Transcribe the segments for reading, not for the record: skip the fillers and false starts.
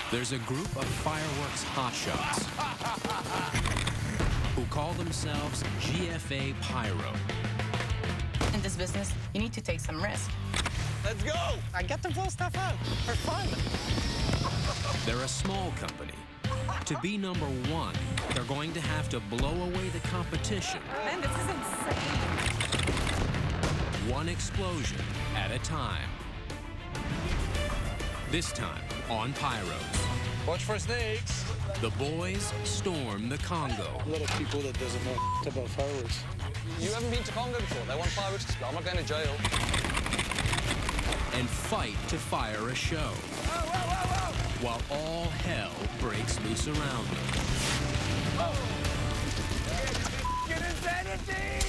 There's a group of fireworks hotshots who call themselves GFA Pyro. In this business, you need to take some risk. Let's go! I get to blow stuff out for fun. They're a small company. To be number one, they're going to have to blow away the competition. Man, this is insane. One explosion at a time. This time on Pyros. Watch for snakes. The boys storm the Congo. A lot of people that doesn't know about fireworks. You haven't been to Congo before. They want fireworks. I'm not going to jail. And fight to fire a show. Whoa, whoa, whoa, whoa! While all hell breaks loose around them. Oh. Get insanity!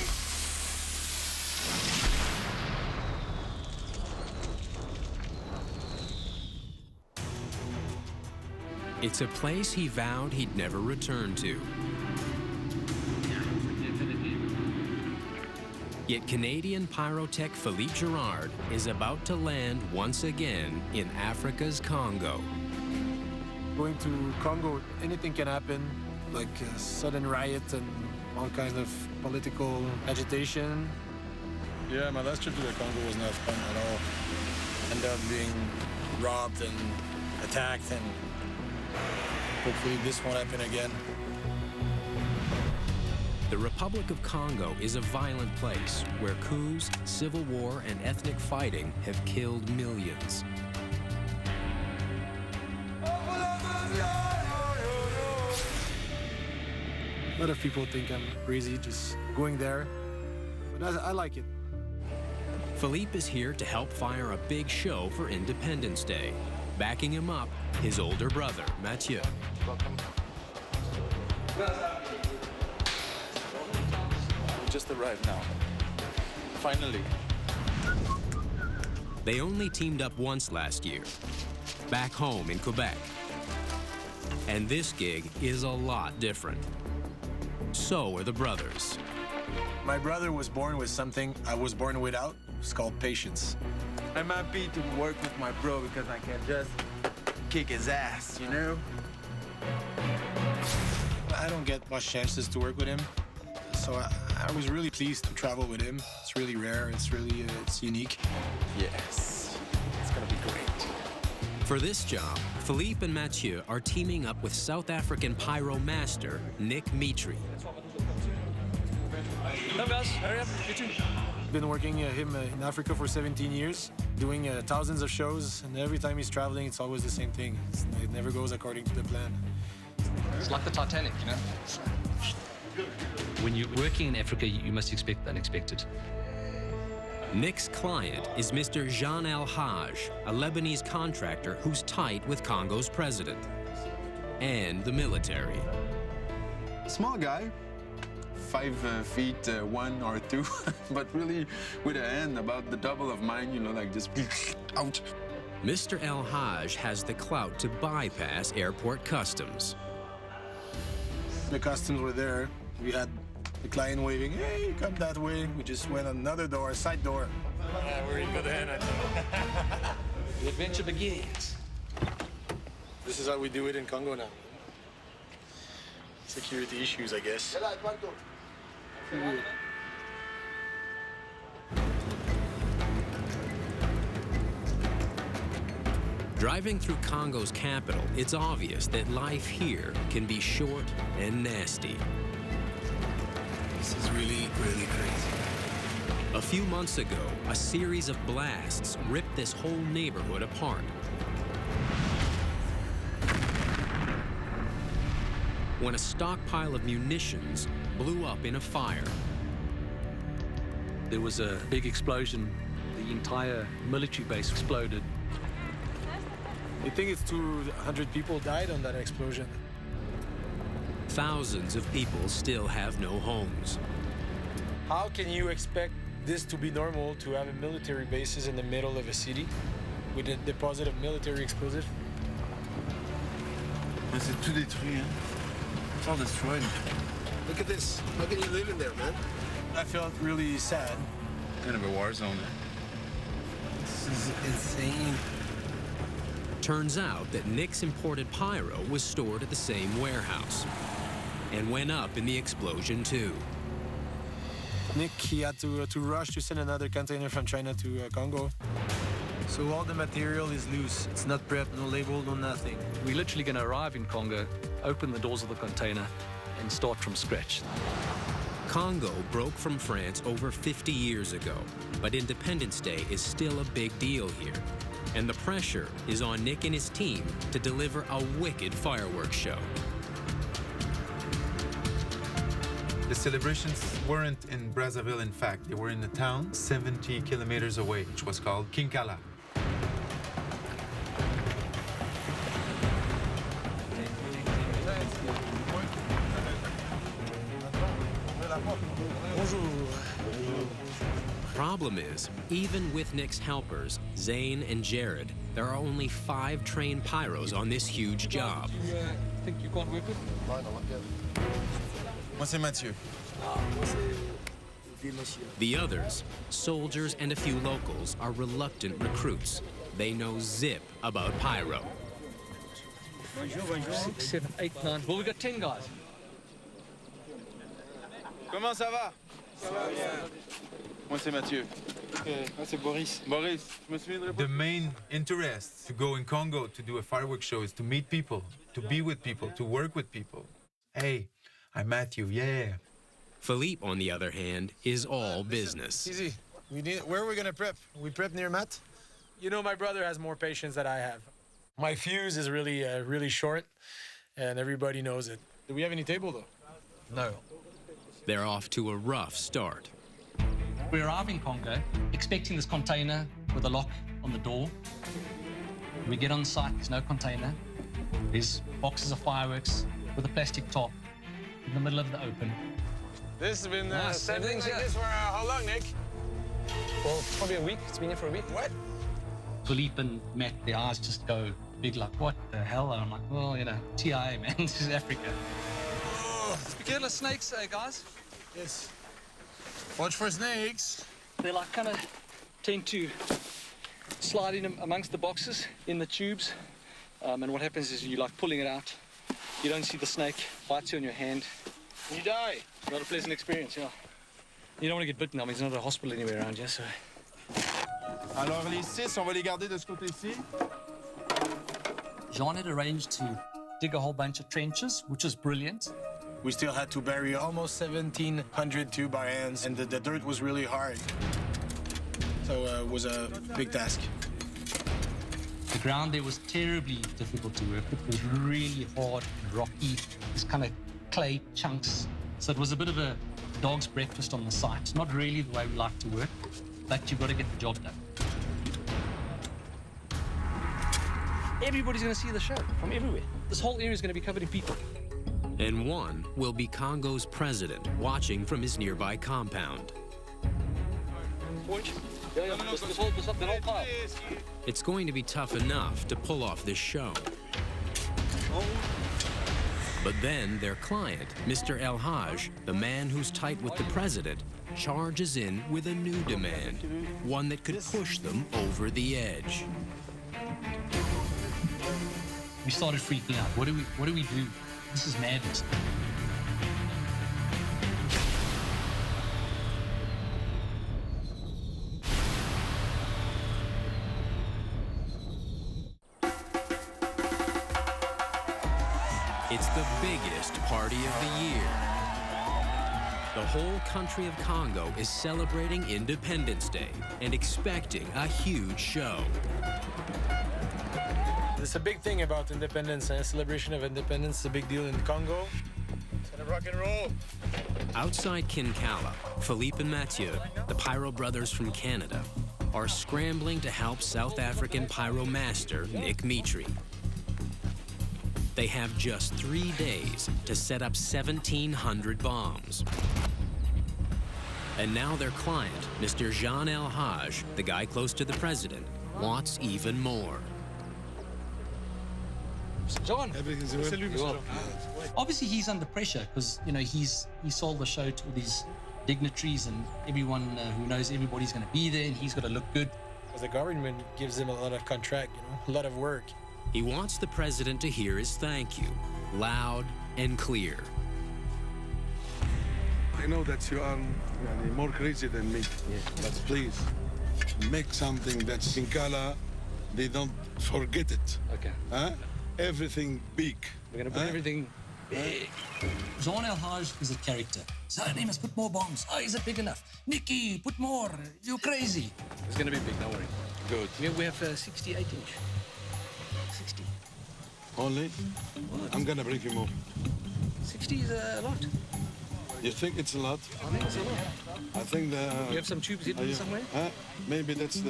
It's a place he vowed he'd never return to. Yet Canadian pyrotech Philippe Girard is about to land once again in Africa's Congo. Going to Congo, anything can happen, like a sudden riot and all kinds of political agitation. Yeah, my last trip to the Congo was not fun at all. Ended up being robbed and attacked, and hopefully this won't happen again. The Republic of Congo is a violent place where coups, civil war, and ethnic fighting have killed millions. A lot of people think I'm crazy just going there, but I like it. Philippe is here to help fire a big show for Independence Day. Backing him up, his older brother, Mathieu. Welcome. We just arrived now. Finally. They only teamed up once last year, back home in Quebec. And this gig is a lot different. So are the brothers. My brother was born with something I was born without. It's called patience. I'm happy to work with my bro because I can just kick his ass, you know? I don't get much chances to work with him, so I was really pleased to travel with him. It's really rare, it's really it's unique. Yes, it's gonna be great. For this job, Philippe and Mathieu are teaming up with South African pyro master Nick Mitri. Come guys, hurry up. You too. Been working him in Africa for 17 years, doing thousands of shows, and every time he's traveling, it's always the same thing. It never goes according to the plan. It's like the Titanic, you know? When you're working in Africa, you must expect the unexpected. Nick's client is Mr. Jean El Haj, a Lebanese contractor who's tight with Congo's president and the military. Small guy, 5 feet 1 or 2, but really with a hand about the double of mine, you know, like just out. Mr. El Haj has the clout to bypass airport customs. The customs were there. We had the client waving, hey, come that way. We just went another door, side door. Yeah, we're in good hand, I think. The adventure begins. This is how we do it in Congo now. Security issues, I guess. Driving through Congo's capital, it's obvious that life here can be short and nasty. This is really, really crazy. A few months ago, a series of blasts ripped this whole neighborhood apart. When a stockpile of munitions blew up in a fire. There was a big explosion. The entire military base exploded. I think it's 200 people died on that explosion. Thousands of people still have no homes. How can you expect this to be normal, to have a military bases in the middle of a city with a deposit of military explosive? C'est tout détruit, hein? It's all destroyed. Look at this. How can you live in there, man? I felt really sad. Kind of a war zone, eh? This is insane. Turns out that Nick's imported pyro was stored at the same warehouse and went up in the explosion too. Nick, he had to rush to send another container from China to Congo. So all the material is loose. It's not prepped, no label, no nothing. We're literally going to arrive in Congo, open the doors of the container, and start from scratch. Congo broke from France over 50 years ago, but Independence Day is still a big deal here. And the pressure is on Nick and his team to deliver a wicked fireworks show. The celebrations weren't in Brazzaville, in fact. They were in a town 70 kilometers away, which was called Kinkala. Problem is, even with Nick's helpers, Zane and Jared, there are only 5 trained pyros on this huge job. Think you can't work with? Moi, c'est Mathieu. The others, soldiers and a few locals, are reluctant recruits. They know zip about pyro. 6, 7, 8, 9. Well, we got 10 guys. Comment ça va? Ça va bien. Moi, c'est Mathieu. Moi, c'est Boris. Boris, je me souviens de The main interest to go in Congo to do a fireworks show is to meet people, to be with people, to work with people. Hey, I'm Matthew, yeah. Philippe, on the other hand, is all business. Easy. Where are we gonna prep? We prep near Matt? You know, my brother has more patience than I have. My fuse is really short, and everybody knows it. Do we have any table, though? No. They're off to a rough start. We arrive in Congo, expecting this container with a lock on the door. We get on site, there's no container. There's boxes of fireworks with a plastic top in the middle of the open. This has been Nice. something like this for how long, Nick? Well, probably a week. It's been here for a week. What? Philippe and Matt, their eyes just go big like, what the hell? And I'm like, well, you know, TIA, man, this is Africa. Be careful of snakes, guys. Yes. Watch for snakes. They like kind of tend to slide in amongst the boxes in the tubes. And what happens is you like pulling it out. You don't see the snake, bites you on your hand. You die. Not a pleasant experience, yeah. You don't want to get bitten. I mean, there's not a hospital anywhere around here, so. Alors, les 6, on va les garder de ce côté-ci. Jean had arranged to dig a whole bunch of trenches, which was brilliant. We still had to bury almost 1,700 tube by hands, and the dirt was really hard. So it was a big task. The ground there was terribly difficult to work with. It was really hard and rocky, this kind of clay chunks. So it was a bit of a dog's breakfast on the site. Not really the way we like to work, but you've got to get the job done. Everybody's going to see the show from everywhere. This whole area is going to be covered in people. And one will be Congo's president, watching from his nearby compound. This whole pile. It's going to be tough enough to pull off this show. But then their client, Mr. El Haj, the man who's tight with the president, charges in with a new demand, one that could push them over the edge. We started freaking out. What do we do? This is madness. It's the biggest party of the year. The whole country of Congo is celebrating Independence Day and expecting a huge show. It's a big thing about independence, and celebration of independence is a big deal in Congo. It's gonna rock and roll. Outside Kinkala, Philippe and Mathieu, the Pyro brothers from Canada, are scrambling to help South African pyro master Nick Mitri. They have just 3 days to set up 1,700 bombs. And now their client, Mr. Jean El Haj, the guy close to the president, wants even more. John, obviously he's under pressure because he sold the show to all these dignitaries and everyone who knows everybody's going to be there, and he's got to look good. Because the government gives him a lot of contract, a lot of work. He wants the president to hear his thank you, loud and clear. I know that you are more crazy than me, but please, make something that's in color. They don't forget it. Okay. Huh? Everything big. We're going to put everything big. Jean Elhage is a character. Amos, put more bombs. Oh, is it big enough? Nicky, put more. You're crazy. It's going to be big, don't worry. Good. We have 68 inch. 60. Only? I'm gonna bring you more. 60 is a lot. You think it's a lot? I think it's a lot. I think the... You have some tubes hidden somewhere? Maybe that's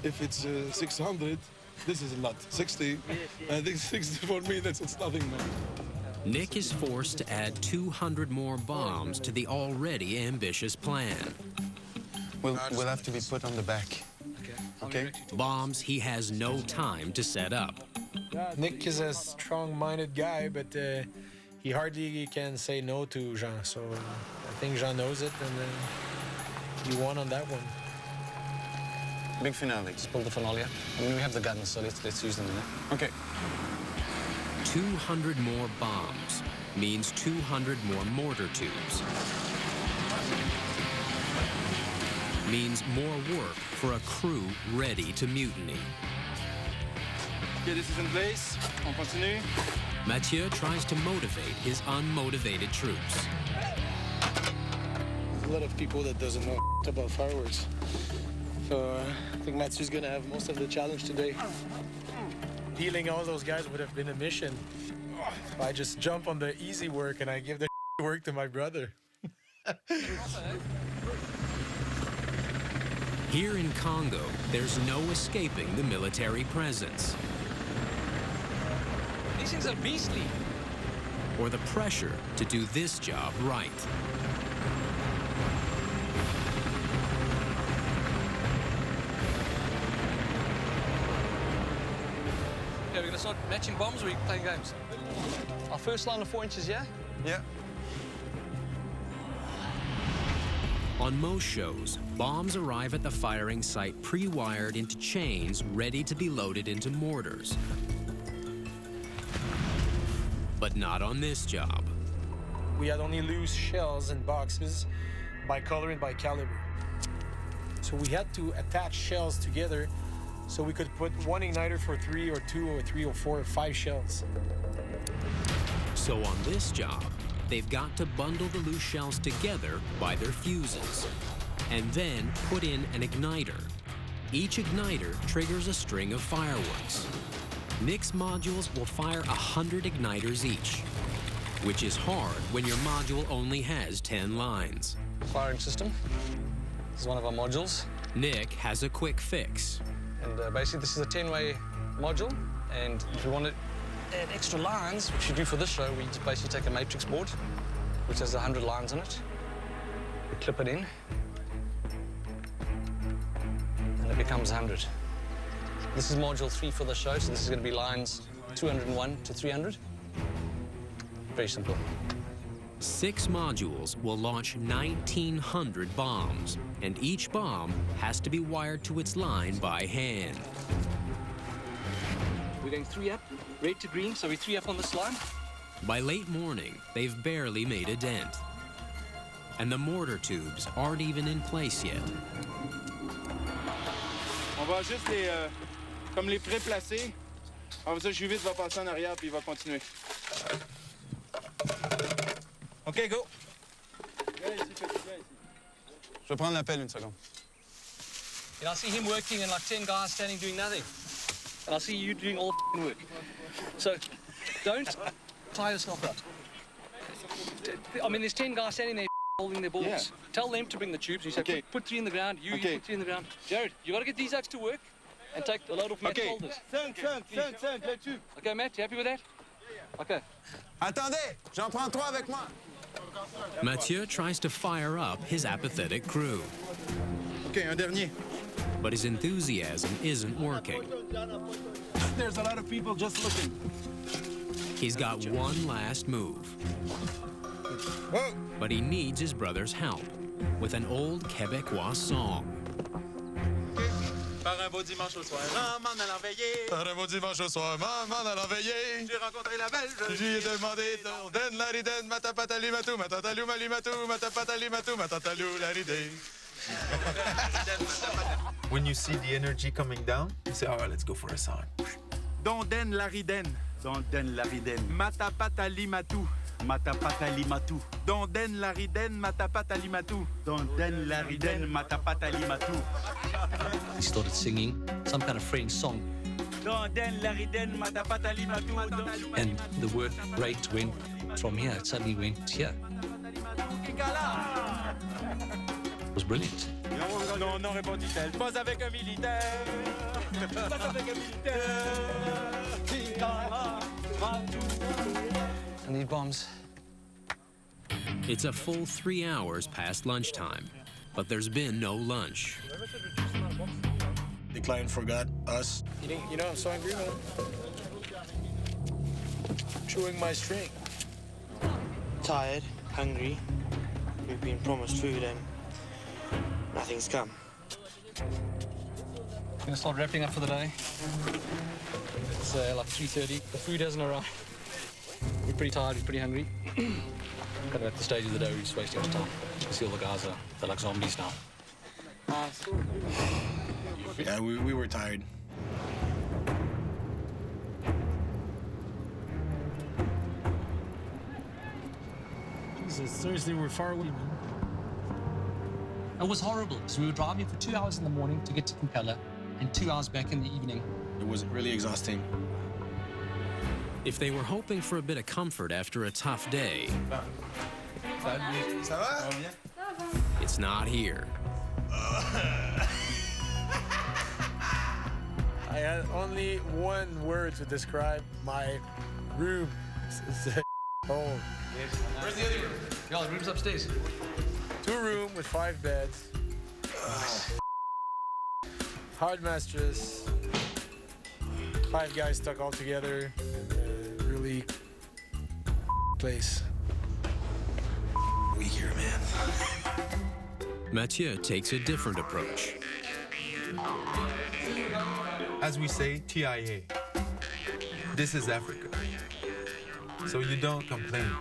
if it's 600, this is a lot. 60, I think 60 for me, it's nothing, man. Nick is forced to add 200 more bombs to the already ambitious plan. We'll have to be put on the back. Okay? Bombs he has no time to set up. Nick is a strong-minded guy, but he hardly can say no to Jean. So I think Jean knows it, and he won on that one. Big finale. Let's pull the finale. I mean, we have the guns, so let's use them in there. Okay. 200 more bombs means 200 more mortar tubes. Means more work for a crew ready to mutiny. Okay, this is in place. On continue. Mathieu tries to motivate his unmotivated troops. There's a lot of people that doesn't know about fireworks. So I think Mathieu's gonna have most of the challenge today. Healing all those guys would have been a mission. I just jump on the easy work and I give the work to my brother. Here in Congo, there's no escaping the military presence. These things are beastly. Or the pressure to do this job right. Okay, we're going to start matching bombs or are we playing games? Our first line of 4 inches, yeah? Yeah. On most shows, bombs arrive at the firing site pre-wired into chains ready to be loaded into mortars. But not on this job. We had only loose shells in boxes by color and by caliber. So we had to attach shells together so we could put one igniter for 3 or 2 or 3 or 4 or 5 shells. So on this job, they've got to bundle the loose shells together by their fuses and then put in an igniter. Each igniter triggers a string of fireworks. Nick's modules will fire 100 igniters each, which is hard when your module only has 10 lines. Firing system. This is one of our modules. Nick has a quick fix. And basically this is a 10-way module. And if we want to add extra lines, which we do for this show, we just basically take a matrix board, which has 100 lines in it. We clip it in, and it becomes 100. This is module 3 for the show, so this is going to be lines 201 to 300. Very simple. 6 modules will launch 1,900 bombs, and each bomb has to be wired to its line by hand. We're going 3 up, red to green, so we're 3 up on this line. By late morning, they've barely made a dent. And the mortar tubes aren't even in place yet. On va juste comme les pré-placer. Après ça, Juvite va passer en arrière puis il va continuer. OK, go. Je vais prendre l'appel une seconde. And I see him working and like 10 guys standing doing nothing. And I see you doing all the work. So don't tie yourself up. I mean, there's 10 guys standing there holding their balls. Yeah. Tell them to bring the tubes. You say, Okay. put 3 in the ground. You Okay. put 3 in the ground. Jared, you got to get these oaks to work and take a load off Matt's shoulders. 5, le tube. Okay, Matt, you happy with that? Okay. Attendez, j'en prends 3 avec moi. Mathieu tries to fire up his apathetic crew. OK, un dernier. But his enthusiasm isn't working. There's a lot of people just looking. He's got one last move. Whoa. But he needs his brother's help with an old Quebecois song. Par un beau beau dimanche au soir, m'en allant veiller. Un beau dimanche au soir, m'en allant veiller. J'ai rencontré la belle. J'ai demandé, donne la ridenne, matapatali matou, matatalou malimatou, matapatali matou, matatalou la ridée. When you see the energy coming down, you say, all right, let's go for a song. Donden Lariden. Donden Lariden. Matapatali matou. Matapatali matou. Donden Lariden, matapatali matou. Donden Lariden, matapatali matou. He started singing some kind of French song, Donden Lariden, matapatali matou. and the work rate went from here. It suddenly went here. It was brilliant. Non, non, répondit-elle. Pas avec un militaire. Pas avec un militaire. And these bombs. It's a full 3 hours past lunchtime, but there's been no lunch. The client forgot us. You know, I'm so angry, man. Chewing my string. Tired, hungry. We've been promised food and nothing's come. Gonna start wrapping up for the day. It's like 3:30. The food hasn't arrived. We're pretty tired, we're pretty hungry. But at the stage of the day, we're just wasting our time. You see all the guys they're like zombies now. Yeah, we were tired. Jesus, seriously, we're far away, man. It was horrible because we were driving for 2 hours in the morning to get to Kampala and 2 hours back in the evening. It was really exhausting. If they were hoping for a bit of comfort after a tough day, it's not here. I had only one word to describe my room. It's a home. Where's the other room? Y'all, the room's upstairs. 2-room with 5 beds. Hard mattress. 5 guys stuck all together. Really place. We here, man. Mathieu takes a different approach. As we say, TIA. This is Africa. So you don't complain.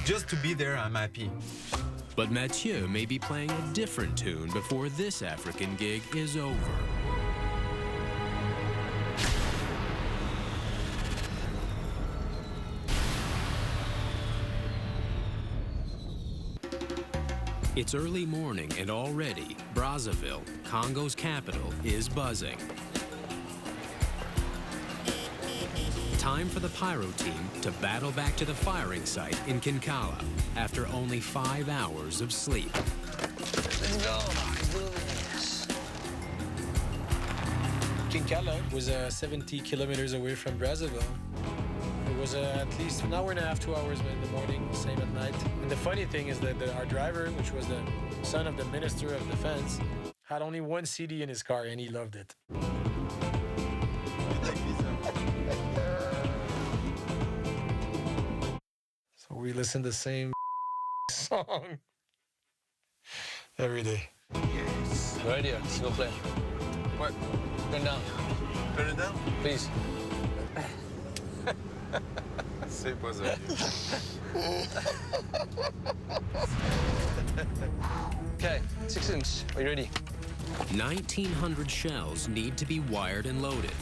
Just to be there, I'm happy. But Mathieu may be playing a different tune before this African gig is over. It's early morning and already Brazzaville, Congo's capital, is buzzing. Time for the Pyro team to battle back to the firing site in Kinkala after only 5 hours of sleep. Kinkala was 70 kilometers away from Brazzaville. It was at least an hour and a half, 2 hours in the morning, same at night. And the funny thing is that our driver, which was the son of the Minister of Defense, had only one CD in his car and he loved it. So we listened to the same song every day. Radio, still playing. What? Turn down. Turn it down? Please. C'est pas ça. Okay, 6 inch. Are you ready? 1,900 shells need to be wired and loaded.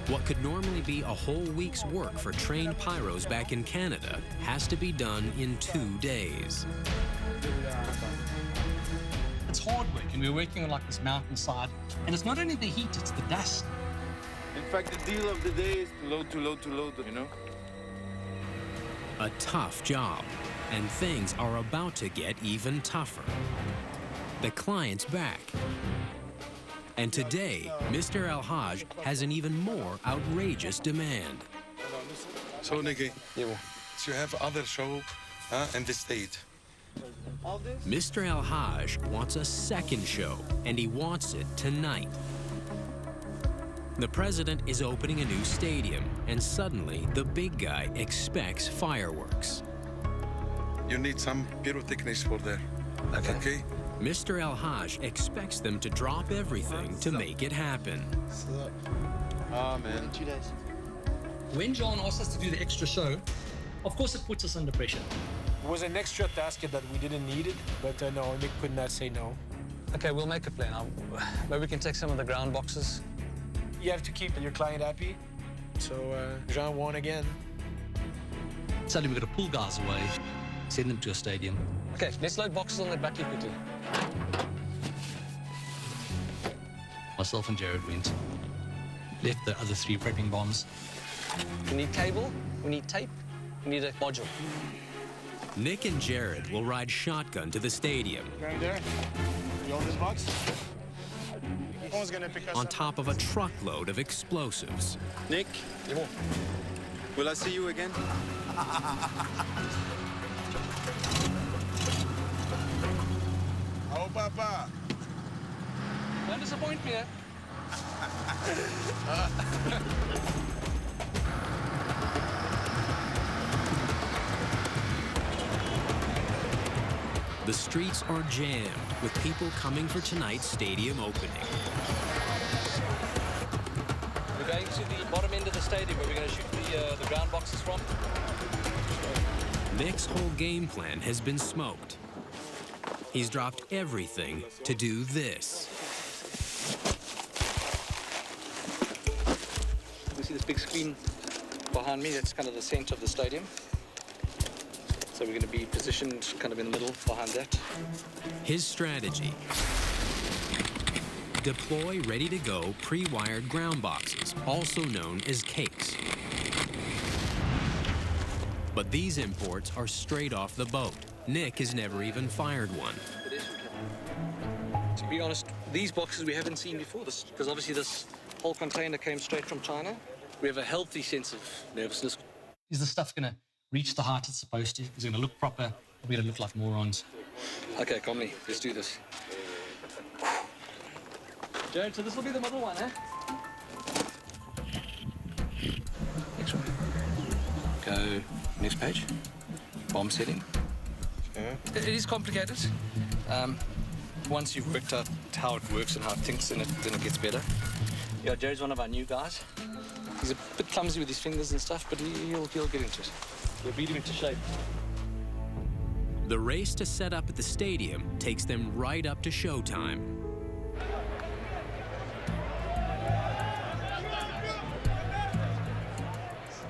What could normally be a whole week's work for trained pyros back in Canada has to be done in 2 days. It's hard work, and we're working on like this mountainside. And it's not only the heat, it's the dust. In fact, the deal of the day is to load, to load, to load, you know? A tough job, and things are about to get even tougher. The client's back. And today, Mr. El-Haj has an even more outrageous demand. So, Nicky, Yeah, well. you have other show in the state. Mr. El-Haj wants a second show, and he wants it tonight. The president is opening a new stadium, and suddenly the big guy expects fireworks. You need some pyrotechnics for there. Okay. Okay? Mr. El-Haj expects them to drop everything to make it happen. Oh, man. 2 days. When John asked us to do the extra show, of course it puts us under pressure. It was an extra task that we didn't need it, but no, Nick could not say no. Okay, we'll make a plan. Maybe we can take some of the ground boxes. You have to keep your client happy. So Jean won again. Suddenly we've got to pull guys away, send them to a stadium. Okay, let's load boxes on that battery quickly. Myself and Jared went. Left the other 3 prepping bombs. We need cable, we need tape, we need a module. Nick and Jared will ride shotgun to the stadium. Right there. You own this box? Someone's gonna pick us on up. top of a truckload of explosives. Nick, will I see you again? Oh, Papa. Don't disappoint me, eh? The streets are jammed with people coming for tonight's stadium opening. We're going to the bottom end of the stadium where we're going to shoot the ground boxes from. Nick's whole game plan has been smoked. He's dropped everything to do this. You see this big screen behind me? That's kind of the center of the stadium. So we're going to be positioned kind of in the middle behind that. His strategy: deploy ready-to-go pre-wired ground boxes, also known as cakes. But these imports are straight off the boat. Nick has never even fired one. To be honest, these boxes we haven't seen before, because obviously this whole container came straight from China. We have a healthy sense of nervousness. Is the stuff going to reach the height it's supposed to? Is it going to look proper? We're going to look like morons. Okay, calmly, let's do this. Jared, so this will be the middle one, eh? Next one. Go, next page. Bomb setting. Okay. It is complicated. Once you've worked out how it works and how it thinks, then it gets better. Yeah, Jared's one of our new guys. He's a bit clumsy with his fingers and stuff, but he'll get into it. We'll beat him into shape. The race to set up at the stadium takes them right up to showtime.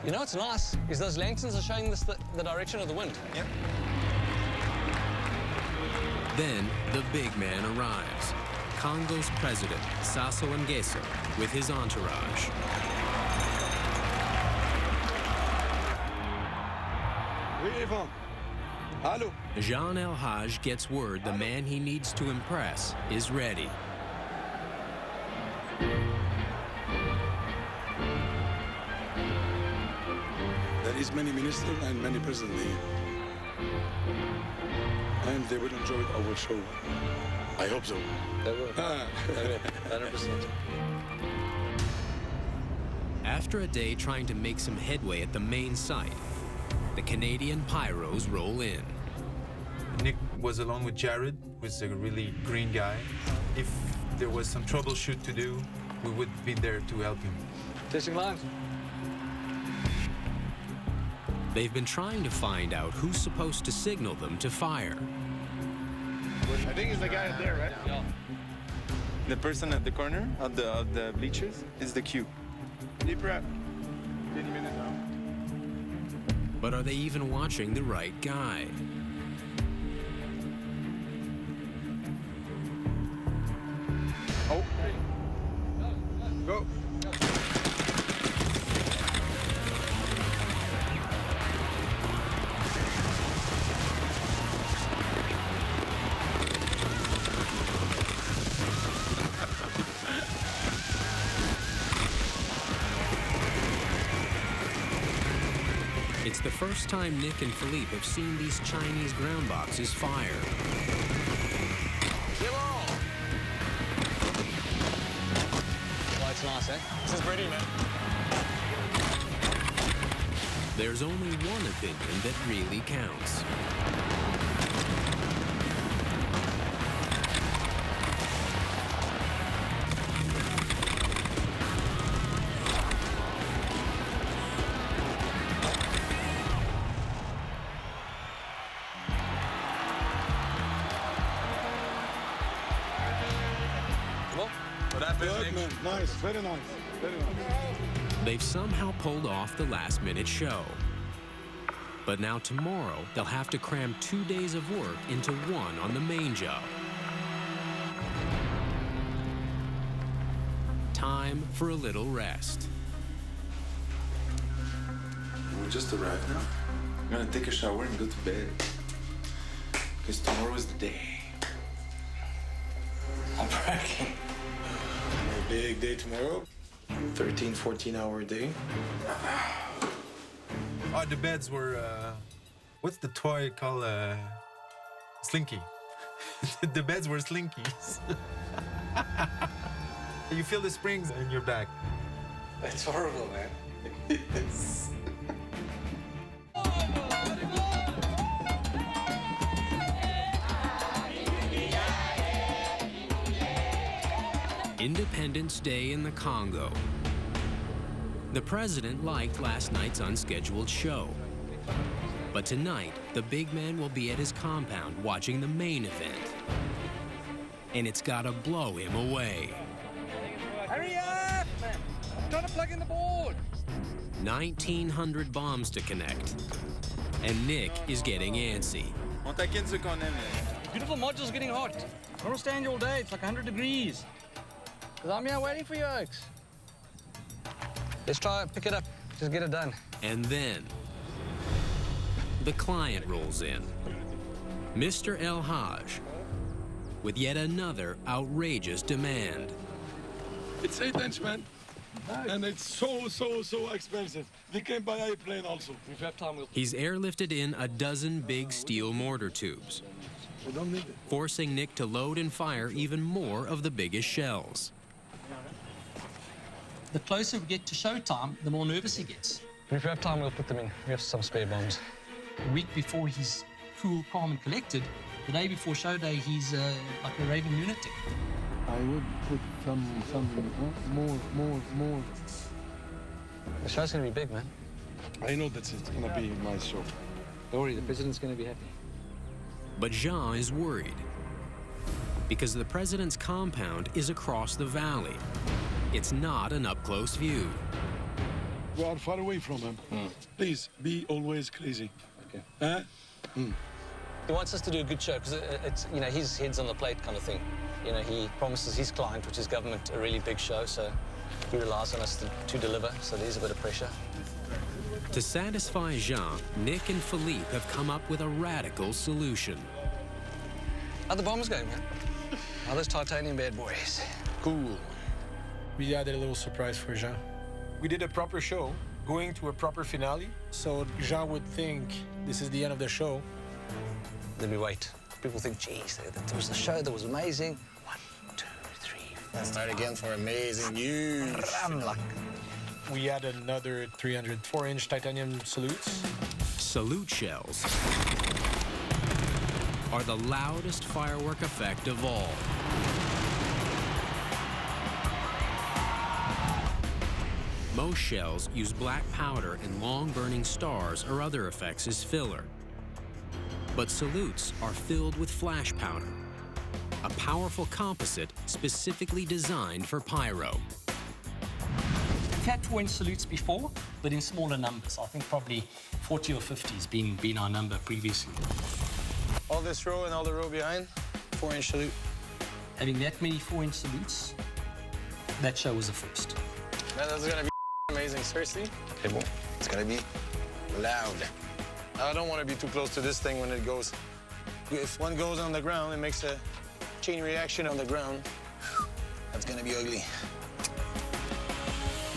You know what's nice is those lanterns are showing us the direction of the wind. Yep. Then the big man arrives. Congo's president, Sassou Nguesso, with his entourage. Hello. Jean El-Haj gets word the man he needs to impress is ready. There is many ministers and many presidents here. And they will enjoy our show. I hope so. They will. They will. 100%. After a day trying to make some headway at the main site, the Canadian Pyros roll in. Nick was along with Jared, who's a really green guy. If there was some troubleshoot to do, we would be there to help him. Testing lines. They've been trying to find out who's supposed to signal them to fire. I think it's the guy up there, right? Yeah. The person at the corner of the bleachers is the queue. Deep breath. 20 minutes now. But are they even watching the right guy? Oh. Go. It's the first time Nick and Philippe have seen these Chinese ground boxes fire. Well, it's nice, eh? This is pretty, man. There's only one opinion that really counts. man. Nice. Very nice. Very nice. They've somehow pulled off the last-minute show. But now tomorrow, they'll have to cram 2 days of work into one on the main job. Time for a little rest. We just arrived now. I'm gonna take a shower and go to bed. Because tomorrow is the day. I'm bragging. A big day tomorrow. 13, 14-hour day. Oh, the beds were, what's the toy called? Slinky. The beds were slinkies. You feel the springs in your back. That's horrible, man. Yes. Independence Day in the Congo. The president liked last night's unscheduled show. But tonight, the big man will be at his compound watching the main event. And it's gotta blow him away. Hurry up, man! I'm trying to plug in the board. 1,900 bombs to connect. And Nick is getting antsy. On taquine ceux qu'on aime. Beautiful module's getting hot. I don't stand you all day. It's like 100 degrees. Because I'm here waiting for you, Oaks. Let's try it. Pick it up. Just get it done. And then, the client rolls in. Mr. El Haj, with yet another outrageous demand. It's 8-inch, man. And it's so expensive. They can buy airplane also. If you have time, we'll... He's airlifted in a dozen big steel mortar tubes, We don't need it. forcing Nick to load and fire even more of the biggest shells. The closer we get to showtime, the more nervous he gets. If you have time, we'll put them in. We have some spare bombs. A week before he's cool, calm, and collected. The day before show day, he's like a raving lunatic. I would put some more. The show's going to be big, man. I know that's it's gonna be a nice show. Don't worry, the president's going to be happy. But Jean is worried because the president's compound is across the valley. It's not an up-close view. We are far away from him. Please, be always crazy. Okay. Huh? He wants us to do a good show because it's, you know, his head's on the plate kind of thing. You know, he promises his client, which is government, a really big show, so he relies on us to deliver, so there's a bit of pressure. To satisfy Jean, Nick and Philippe have come up with a radical solution. How the bombs going, man? How those titanium bad boys? Cool. We had a little surprise for Jean. We did a proper show, going to a proper finale, so Jean would think this is the end of the show. Then we wait. People think, geez, there was a show that was amazing. 1, 2, 3. Let's start again for amazing news. We had another 304-inch titanium salutes. Salute shells are the loudest firework effect of all. Most shells use black powder and long-burning stars or other effects as filler. But salutes are filled with flash powder, a powerful composite specifically designed for pyro. We've had 4-inch salutes before, but in smaller numbers. I think probably 40 or 50 has been our number previously. All this row and all the row behind, 4-inch salute. Having that many 4-inch salutes, that show was a first. Man, that's gonna be amazing, seriously. Okay, well, it's gonna be loud. I don't want to be too close to this thing when it goes. If one goes on the ground, it makes a chain reaction on the ground. That's gonna be ugly.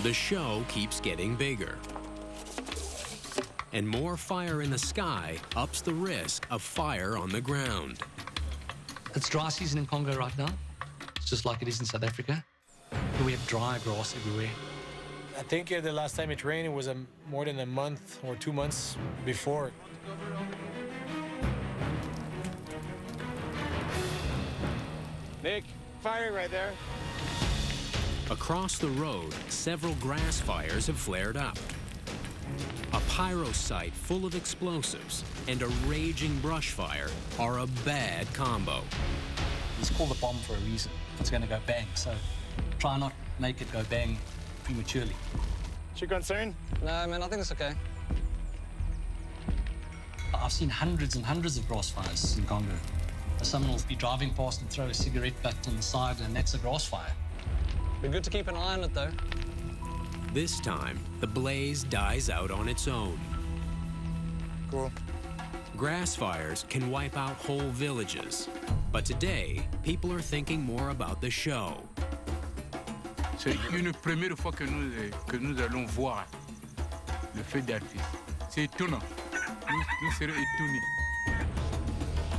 The show keeps getting bigger. And more fire in the sky ups the risk of fire on the ground. It's dry season in Congo right now. It's just like it is in South Africa. We have dry grass everywhere. I think the last time it rained, it was more than a month or 2 months before. Nick, fire right there. Across the road, several grass fires have flared up. A pyro site full of explosives and a raging brush fire are a bad combo. It's called a bomb for a reason. It's going to go bang, so try not make it go bang prematurely. What's your concern? No, man, I think it's okay. I've seen hundreds and hundreds of grass fires in Congo. Someone will be driving past and throw a cigarette butt on the side, and that's a grass fire. Be good to keep an eye on it, though. This time, the blaze dies out on its own. Cool. Grass fires can wipe out whole villages. But today, people are thinking more about the show. C'est une première fois que nous allons voir le feu d'artifice. C'est étonnant. Nous serons étonnés.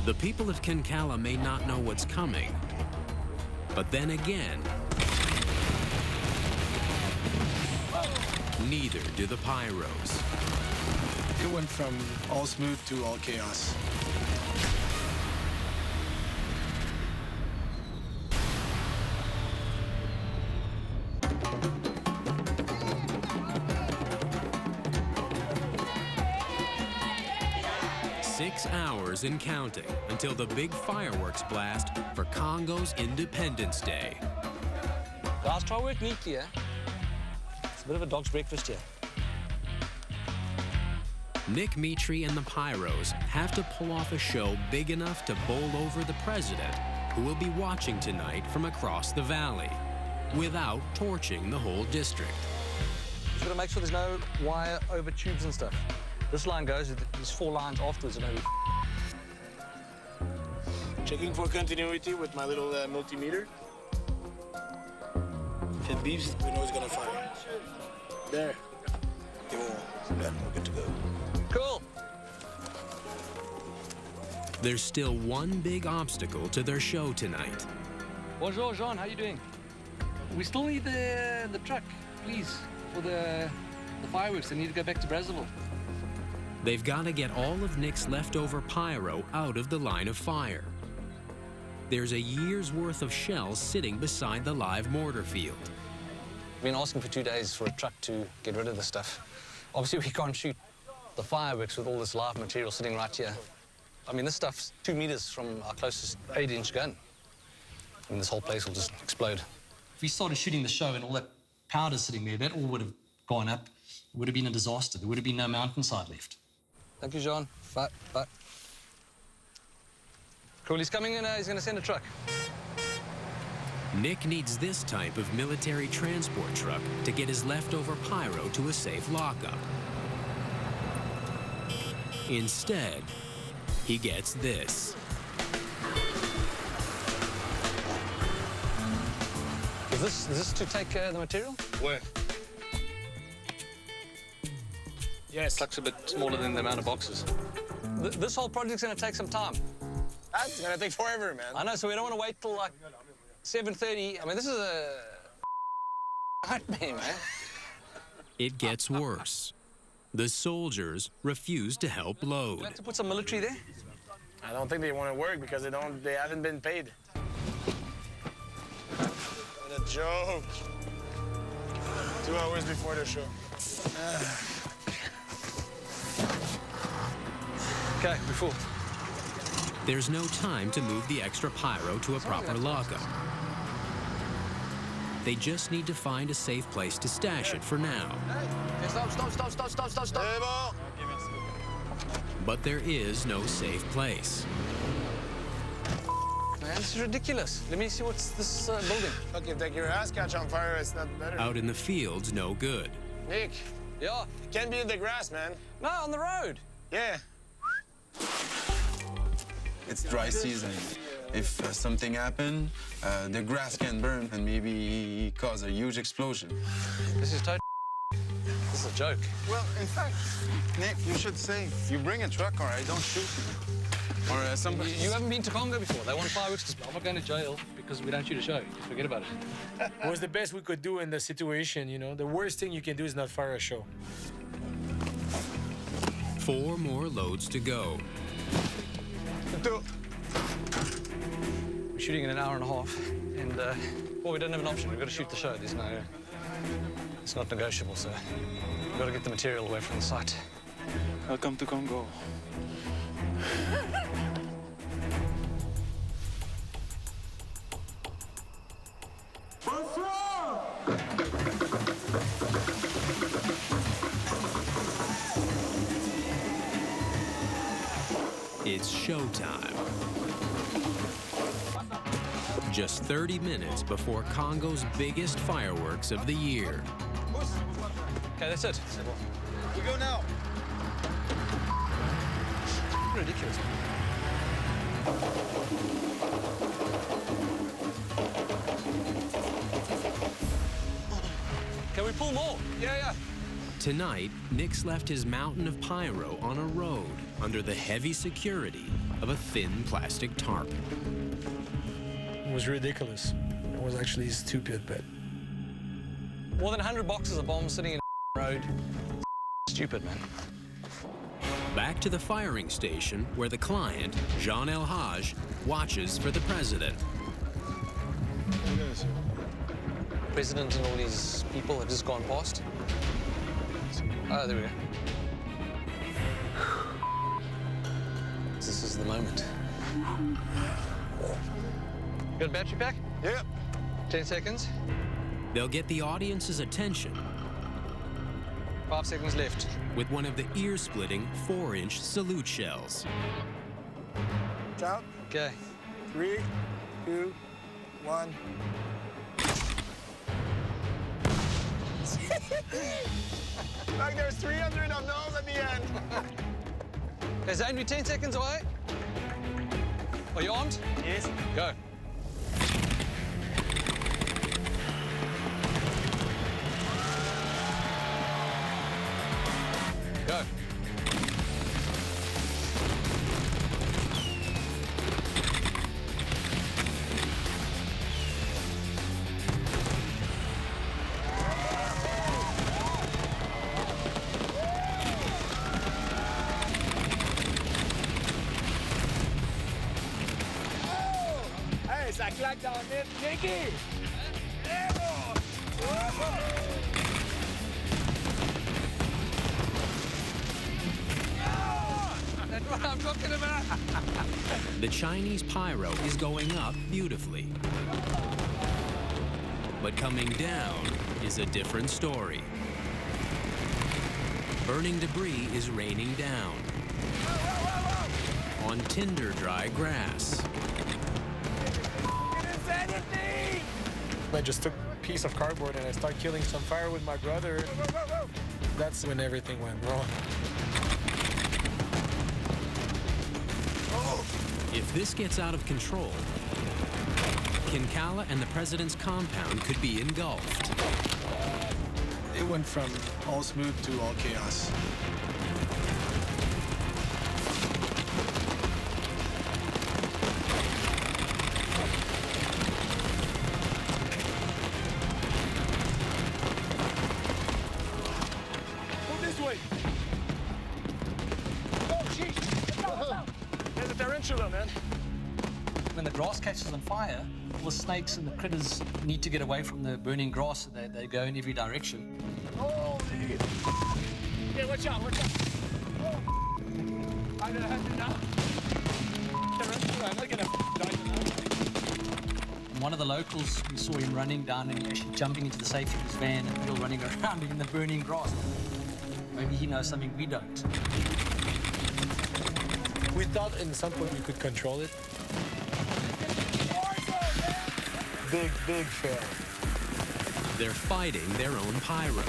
The people of Kinkala may not know what's coming. But then again, neither do the Pyros. It went from all smooth to all chaos. Six hours and counting until the big fireworks blast for Congo's Independence Day. Guys, try work neatly, eh? It's a bit of a dog's breakfast here. Nick Mitri and the Pyros have to pull off a show big enough to bowl over the president, who will be watching tonight from across the valley, without torching the whole district. Just gotta make sure there's no wire over tubes and stuff. This line goes, there's 4 lines afterwards. Checking for continuity with my little multimeter. If it beeps, we know it's gonna fire. There. Then we're good to go. Cool. There's still one big obstacle to their show tonight. Bonjour, Jean. How you doing? We still need the truck, please, for the fireworks. They need to go back to Brazzaville. They've got to get all of Nick's leftover pyro out of the line of fire. There's a year's worth of shells sitting beside the live mortar field. I've been asking for 2 days for a truck to get rid of this stuff. Obviously, we can't shoot the fireworks with all this live material sitting right here. I mean, this stuff's 2 meters from our closest 8-inch gun. I mean, this whole place will just explode. If we started shooting the show and all that powder sitting there, that all would have gone up. It would have been a disaster. There would have been no mountainside left. Thank you, Jean. Bye. Cool, he's coming in. He's going to send a truck. Nick needs this type of military transport truck to get his leftover pyro to a safe lockup. Instead, he gets this. Is this to take the material? Where? Yes. The truck's a bit smaller than the amount of boxes. This whole project's going to take some time. That's going to take forever, man. I know, so we don't want to wait till like 7:30. I mean, this is a nightmare, man. It gets worse. The soldiers refuse to help load. You have to put some military there? I don't think they want to work because they haven't been paid. What a joke. 2 hours before the show. Okay, we're full. There's no time to move the extra pyro to a proper lockup. They just need to find a safe place to stash it for now. Hey, stop. But there is no safe place. Man, this is ridiculous. Let me see what's this building. Look, if your ass catch on fire, it's not better. Out in the fields, no good. Nick. Yeah? It can't be in the grass, man. No, on the road. Yeah. It's dry season. If something happened, the grass can burn and maybe cause a huge explosion. This is totally. This is a joke. Well, in fact, Nick, you should say, you bring a truck or I don't shoot you. Or somebody... You haven't been to Congo before. They want fireworks. I'm not going to jail because we don't shoot a show. Just forget about it. It was the best we could do in the situation, you know. The worst thing you can do is not fire a show. 4 more loads to go. We're shooting in an hour and a half, and well, we don't have an option. We've got to shoot the show. There's no, it's not negotiable. So we've got to get the material away from the site. Welcome to Congo. Bonsoir! It's showtime. Just 30 minutes before Congo's biggest fireworks of the year. Okay, that's it. We go now. Ridiculous. Can we pull more? Yeah. Tonight, Nick's left his mountain of pyro on a road under the heavy security of a thin plastic tarp. It was ridiculous. It was actually stupid, but... More than 100 boxes of bombs sitting in a road. Stupid, man. Back to the firing station where the client, Jean El Haj, watches for the president. President and all these people have just gone past. Oh, there we go. This is the moment. Got a battery pack? Yep. 10 seconds. They'll get the audience's attention 5 seconds left. with one of the ear-splitting 4-inch salute shells. Count. Okay. 3, 2, 1. Like there's 300 of those at the end. Okay, Zane, we're 10 seconds away. Are you armed? Yes. Go. Go. Hey, ça claque dans le nez, Nicky! That's what I'm talking about. The Chinese pyro is going up beautifully. But coming down is a different story. Burning debris is raining down on tinder dry grass. I just took a piece of cardboard and I started killing some fire with my brother. That's when everything went wrong. If this gets out of control, Kinkala and the president's compound could be engulfed. It went from all smooth to all chaos. Move this way. Oh, jeez. There's a tarantula, man. When the grass catches on fire, all the snakes and the critters need to get away from the burning grass, so they go in every direction. Holy. Yeah, watch out, watch out. Oh. I'm gonna have to now. Tarantula, I'm not gonna die now. And one of the locals, we saw him running down and actually jumping into the safety of his van, and we all running around in the burning grass. Maybe he knows something we don't. We thought in some point we could control it. Big, big fail. They're fighting their own pyro.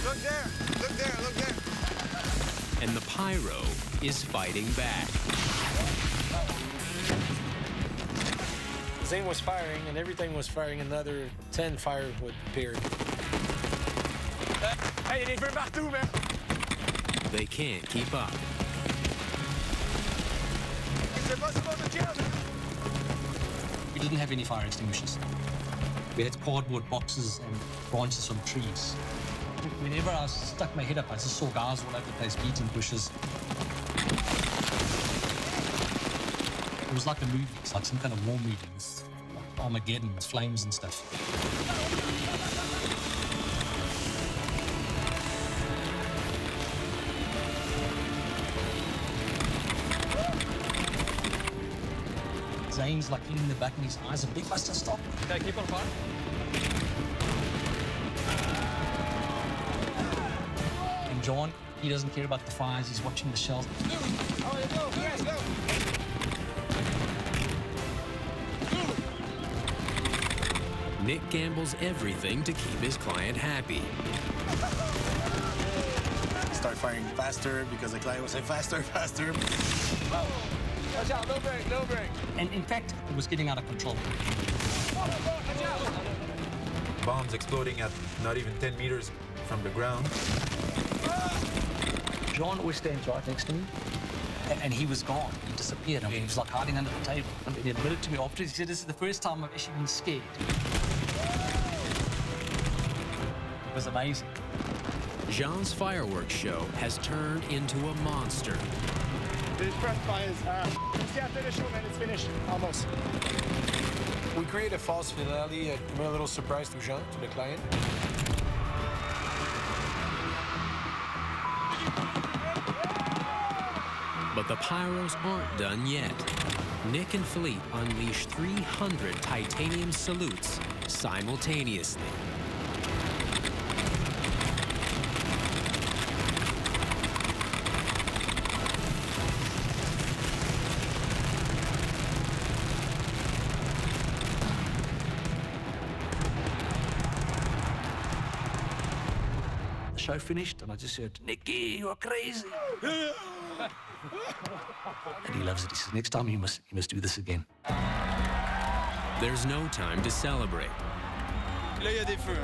Look there, look there, look there. And the pyro is fighting back. Zane was firing, and everything was firing. Another 10 firewood appeared. Hey, il est feu partout, man. They can't keep up. C'est pas supposed to kill, man. We didn't have any fire extinguishers. We had cardboard boxes and branches from trees. Whenever I stuck my head up, I just saw guys all over the place beating bushes. It was like a movie. It's like some kind of war movie. It's like Armageddon with flames and stuff. Zane's like hitting the back of his eyes. A big buster, stop. Okay, keep on firing. John, he doesn't care about the fires. He's watching the shells. Nick gambles everything to keep his client happy. Start firing faster because the client will say faster, faster. Watch out, no break, no break. And in fact, it was getting out of control. Bombs exploding at not even 10 meters from the ground. John always stands right next to me. And he was gone. He disappeared. I mean, he was like hiding under the table. And he admitted to me afterwards, he said, this is the first time I've actually been scared. It was amazing. Jean's fireworks show has turned into a monster. The front fires. It's after the show, man. It's finished. Almost. We create a false finale, a little surprise to Jean, to the client. But the pyros aren't done yet. Nick and Philippe unleash 300 titanium salutes simultaneously. The show finished, and I just said, Nicky, you're crazy. And he loves it. He says, next time you must do this again. There's no time to celebrate. Là, il y a des feux.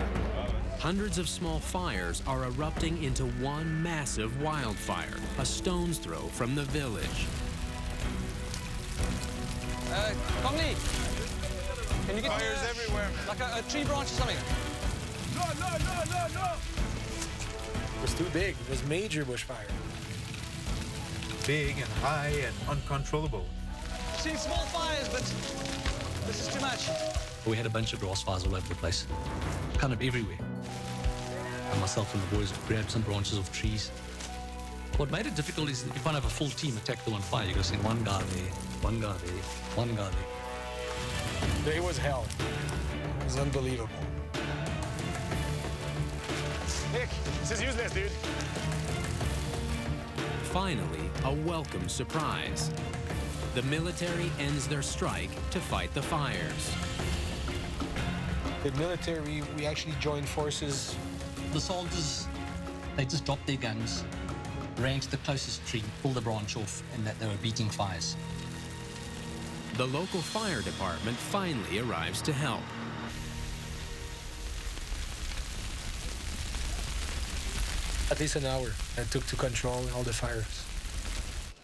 Hundreds of small fires are erupting into one massive wildfire, a stone's throw from the village. Congo, can you get Fires everywhere, man. like a tree branch or something? No. It was too big. It was major bushfire. Big and high and uncontrollable. I've seen small fires, but this is too much. We had a bunch of grass fires all over the place, kind of everywhere. And myself and the boys would grab some branches off trees. What made it difficult is that you can't have a full team attack the one fire. You got to send one guy there, one guy there, one guy there. It was hell. It was unbelievable. Nick, this is useless, dude. Finally, a welcome surprise. The military ends their strike to fight the fires. The military, we actually joined forces. The soldiers, they just dropped their guns, ran to the closest tree, pulled the branch off, and that they were beating fires. The local fire department finally arrives to help. At least an hour it took to control all the fires.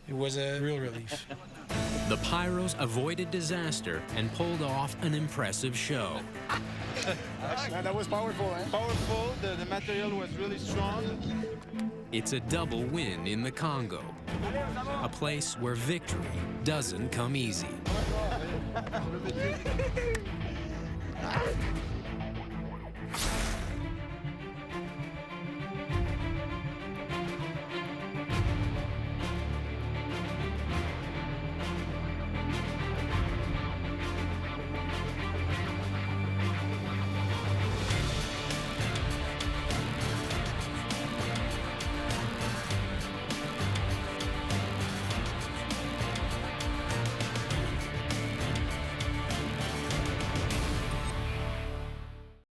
It was a real relief. The pyros avoided disaster and pulled off an impressive show. Man, that was powerful, eh? Powerful, the material was really strong. It's a double win in the Congo, a place where victory doesn't come easy.